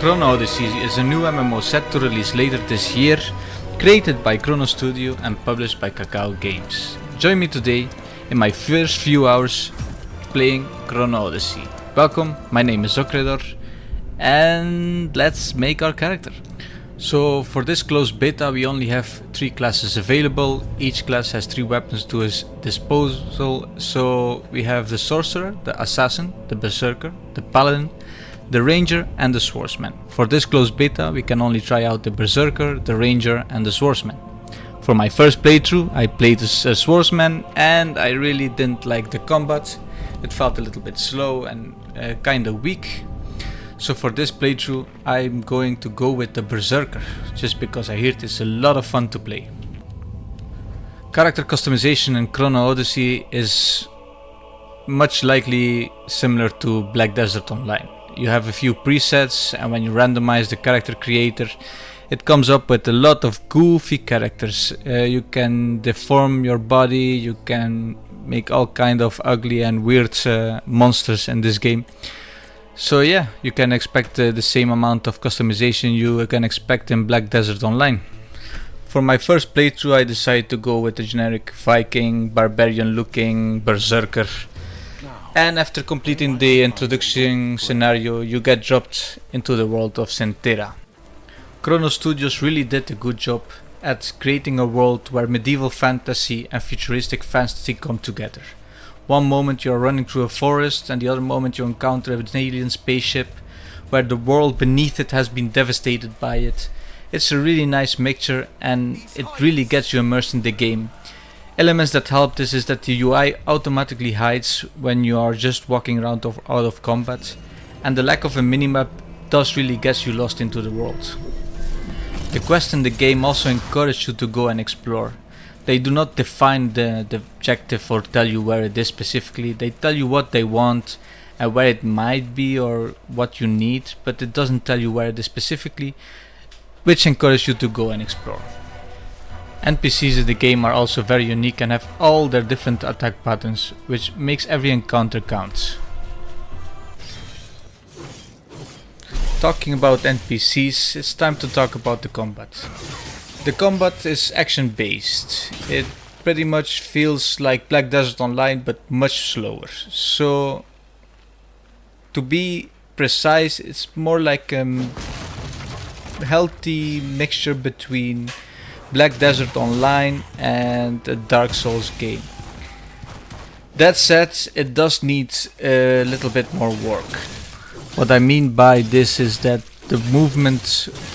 Chrono Odyssey is a new MMO set to release later this year, created by Chrono Studio and published by Kakao Games. Join me today in my first few hours playing Chrono Odyssey. Welcome, my name is Zokredor, and let's make our character. So for this closed beta we only have 3 classes available. Each class has 3 weapons to his disposal. So we have the Sorcerer, the Assassin, the Berserker, the Paladin, the Ranger and the Swordsman. For this closed beta we can only try out the Berserker, the Ranger and the Swordsman. For my first playthrough I played as a Swordsman and I really didn't like the combat. It felt a little bit slow and kinda weak. So for this playthrough I'm going to go with the Berserker, just because I hear it is a lot of fun to play. Character customization in Chrono Odyssey is much likely similar to Black Desert Online. You have a few presets, and when you randomize the character creator it comes up with a lot of goofy characters. You can deform your body, you can make all kind of ugly and weird monsters in this game. So yeah, you can expect the same amount of customization you can expect in Black Desert Online. For my first playthrough I decided to go with the generic Viking, barbarian looking Berserker. And after completing the introduction scenario you get dropped into the world of Centera. Chrono Studios really did a good job at creating a world where medieval fantasy and futuristic fantasy come together. One moment you are running through a forest and the other moment you encounter an alien spaceship where the world beneath it has been devastated by it. It's a really nice mixture and it really gets you immersed in the game. Elements that help this is that the UI automatically hides when you are just walking around out of combat, and the lack of a minimap does really get you lost into the world. The quests in the game also encourage you to go and explore. They do not define the objective or tell you where it is specifically. They tell you what they want and where it might be or what you need, but it doesn't tell you where it is specifically, which encourages you to go and explore. NPCs in the game are also very unique and have all their different attack patterns, which makes every encounter count. Talking about NPCs, it's time to talk about the combat. The combat is action based. It pretty much feels like Black Desert Online but much slower. So to be precise, it's more like a healthy mixture between Black Desert Online and a Dark Souls game. That said, it does need a little bit more work. What I mean by this is that the movement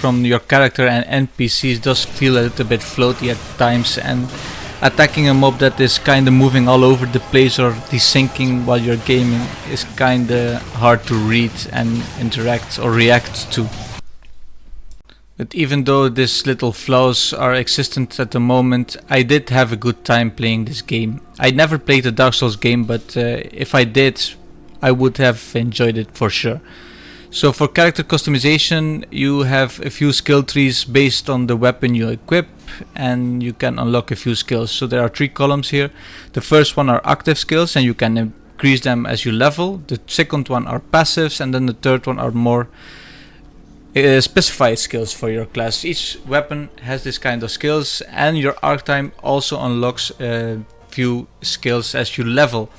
from your character and NPCs does feel a little bit floaty at times, and attacking a mob that is kinda moving all over the place or desyncing while you're gaming is kinda hard to read and interact or react to. But even though these little flaws are existent at the moment, I did have a good time playing this game. I never played a Dark Souls game, but if I did, I would have enjoyed it for sure. So for character customization, you have a few skill trees based on the weapon you equip, and you can unlock a few skills. So there are 3 columns here. The first one are active skills, and you can increase them as you level. The second one are passives, and then the third one are more specified skills for your class. Each weapon has this kind of skills, and your archetype also unlocks a few skills as you level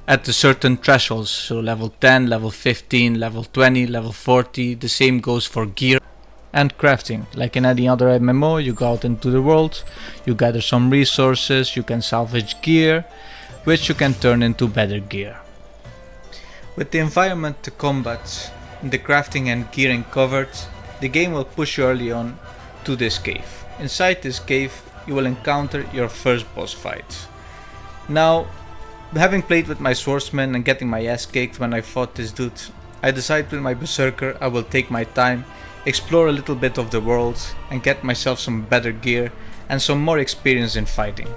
at a certain thresholds. So level 10, level 15, level 20, level 40. The same goes for gear and crafting. Like in any other MMO, you go out into the world, you gather some resources, you can salvage gear, which you can turn into better gear. With the environment, the combat, the crafting and gearing covered, the game will push you early on to this cave. Inside this cave you will encounter your first boss fight. Now, having played with my swordsman and getting my ass kicked when I fought this dude, I decided with my berserker I will take my time, explore a little bit of the world and get myself some better gear and some more experience in fighting.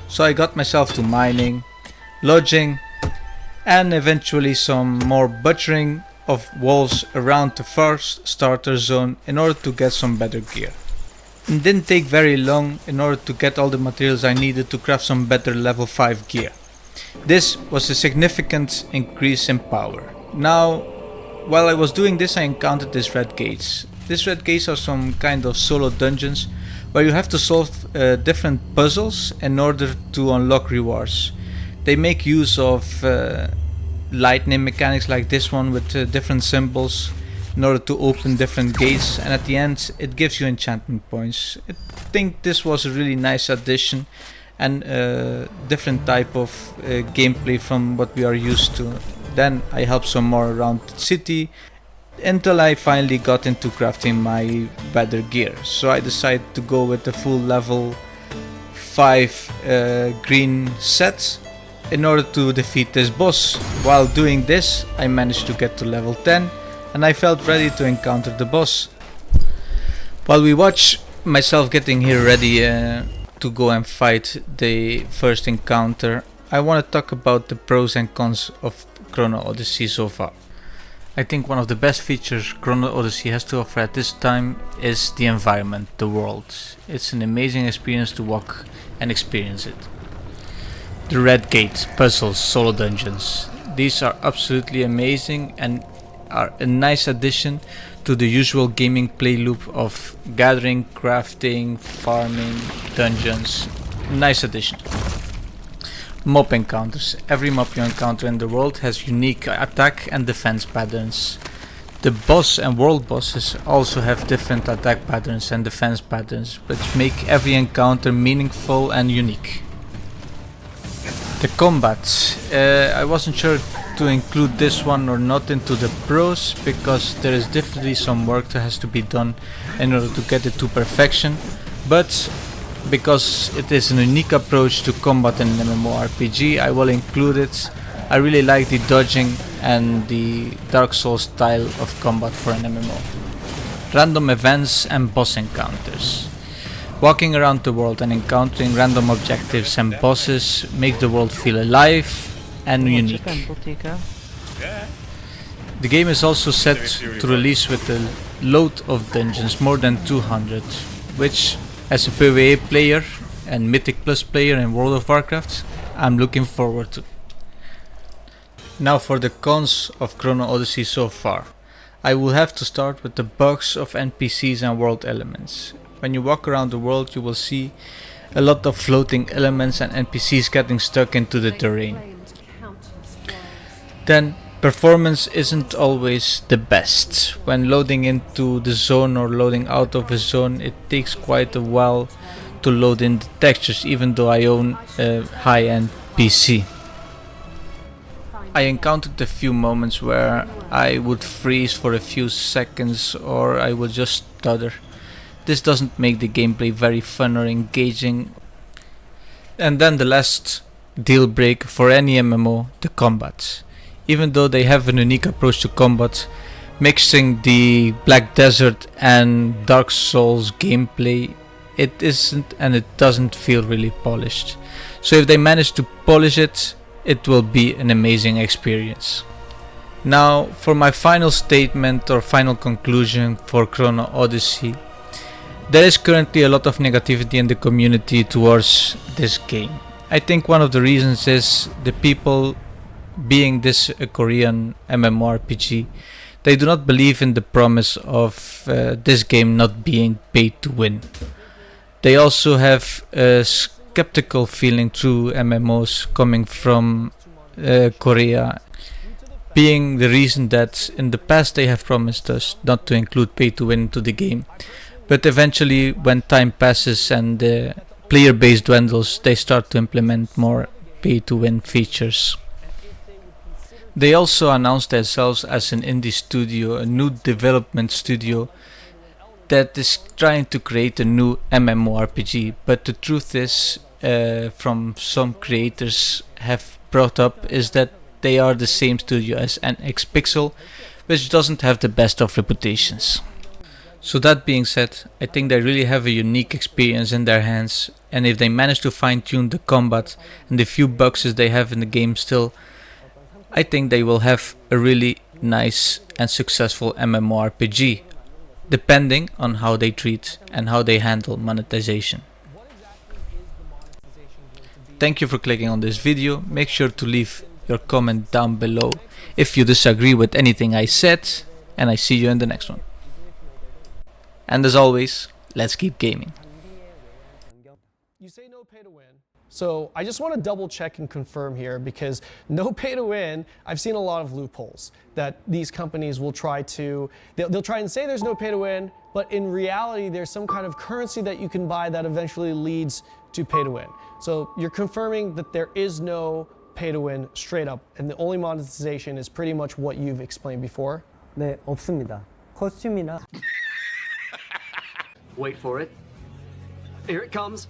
So I got myself to mining, lodging and eventually some more butchering of walls around the first starter zone in order to get some better gear. It didn't take very long in order to get all the materials I needed to craft some better level 5 gear. This was a significant increase in power. Now While I was doing this, I encountered these red gates. These red gates are some kind of solo dungeons where you have to solve different puzzles in order to unlock rewards. They make use of lightning mechanics like this one with different symbols in order to open different gates, and at the end it gives you enchantment points. I think this was a really nice addition and a different type of gameplay from what we are used to. Then I helped some more around the city until I finally got into crafting my better gear. So I decided to go with the full level 5 green set in order to defeat this boss. While doing this, I managed to get to level 10 and I felt ready to encounter the boss. While we watch myself getting here ready to go and fight the first encounter, I want to talk about the pros and cons of Chrono Odyssey so far. I think one of the best features Chrono Odyssey has to offer at this time is the environment, the world. It's an amazing experience to walk and experience it. The red gate, puzzles, solo dungeons. These are absolutely amazing and are a nice addition to the usual gaming play loop of gathering, crafting, farming, dungeons. Nice addition. Mob encounters. Every mob you encounter in the world has unique attack and defense patterns. The boss and world bosses also have different attack patterns and defense patterns, which make every encounter meaningful and unique. The combat. I wasn't sure to include this one or not into the pros, because there is definitely some work that has to be done in order to get it to perfection, but because it is an unique approach to combat in an MMORPG, I will include it. I really like the dodging and the Dark Souls style of combat for an MMO. Random events and boss encounters. Walking around the world and encountering random objectives and bosses make the world feel alive and unique. The game is also set to release with a load of dungeons, more than 200, which, as a PvE player and Mythic Plus player in World of Warcraft, I'm looking forward to. Now for the cons of Chrono Odyssey so far. I will have to start with the bugs of NPCs and world elements. When you walk around the world, you will see a lot of floating elements and NPCs getting stuck into the terrain. Then performance isn't always the best. When loading into the zone or loading out of a zone, it takes quite a while to load in the textures, even though I own a high-end PC. I encountered a few moments where I would freeze for a few seconds or I would just stutter. This doesn't make the gameplay very fun or engaging. And then the last deal breaker for any MMO, the combat. Even though they have an unique approach to combat, mixing the Black Desert and Dark Souls gameplay, it isn't and it doesn't feel really polished. So if they manage to polish it, it will be an amazing experience. Now for my final statement or final conclusion for Chrono Odyssey. There is currently a lot of negativity in the community towards this game. I think one of the reasons is the people, being this a Korean MMORPG, they do not believe in the promise of this game not being paid to win. They also have a skeptical feeling through MMOs coming from Korea, being the reason that in the past they have promised us not to include pay to win into the game. But eventually, when time passes and the player base dwindles, they start to implement more pay to win features. They also announced themselves as an indie studio, a new development studio that is trying to create a new MMORPG. But the truth is, from some creators have brought up, is that they are the same studio as NXPixel, which doesn't have the best of reputations. So that being said, I think they really have a unique experience in their hands, and if they manage to fine tune the combat and the few bugs they have in the game still, I think they will have a really nice and successful MMORPG, depending on how they treat and how they handle monetization. Thank you for clicking on this video. Make sure to leave your comment down below if you disagree with anything I said, and I see you in the next one. And as always, let's keep gaming. You say no pay to win. So I just want to double check and confirm here, because no pay to win, I've seen a lot of loopholes that these companies will try to, they'll try and say there's no pay to win, but in reality there's some kind of currency that you can buy that eventually leads to pay to win. So you're confirming that there is no pay to win straight up, and the only monetization is pretty much what you've explained before? 네, 없습니다. 코스튬이나 Wait for it. Here it comes.